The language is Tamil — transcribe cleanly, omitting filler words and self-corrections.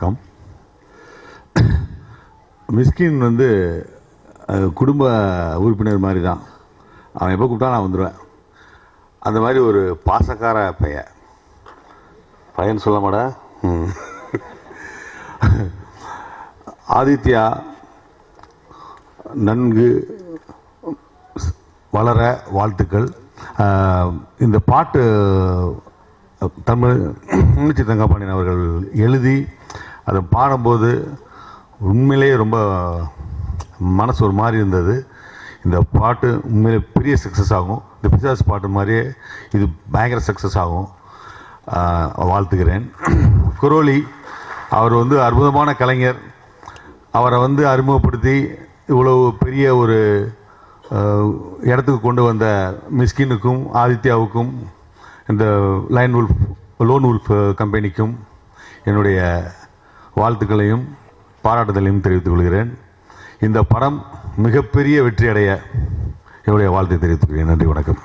வணக்கம். மிஸ்கின் குடும்ப உறுப்பினர் மாதிரி தான். அவன் எப்போ கூப்பிட்டா நான் வந்துடுவேன். அந்த மாதிரி ஒரு பாசக்கார பையன் சொல்ல மாடா. ஆதித்யா நன்கு வளர வாழ்த்துக்கள். இந்த பாட்டு தமிழ்ச்சி தங்கப்பாண்டியன் அவர்கள் எழுதி அதை பாடும்போது உண்மையிலேயே ரொம்ப மனசு ஒரு மாதிரி இருந்தது. இந்த பாட்டு உண்மையிலே பெரிய சக்ஸஸ் ஆகும். இந்த பிசாஸ் பாட்டு மாதிரியே இது பயங்கர சக்ஸஸ் ஆகும். வாழ்த்துக்கிறேன். குரோலி அவர் அற்புதமான கலைஞர். அவரை அறிமுகப்படுத்தி இவ்வளவு பெரிய ஒரு இடத்துக்கு கொண்டு வந்த மிஸ்கினுக்கும் ஆதித்யாவுக்கும் இந்த லோன் உல்ஃப் கம்பெனிக்கும் என்னுடைய வாழ்த்துக்களையும் பாராட்டுதலையும் தெரிவித்துக் கொள்கிறேன். இந்த படம் மிகப்பெரிய வெற்றி அடைய என்னுடைய வாழ்த்தை தெரிவித்துக் கொள்கிறேன். நன்றி, வணக்கம்.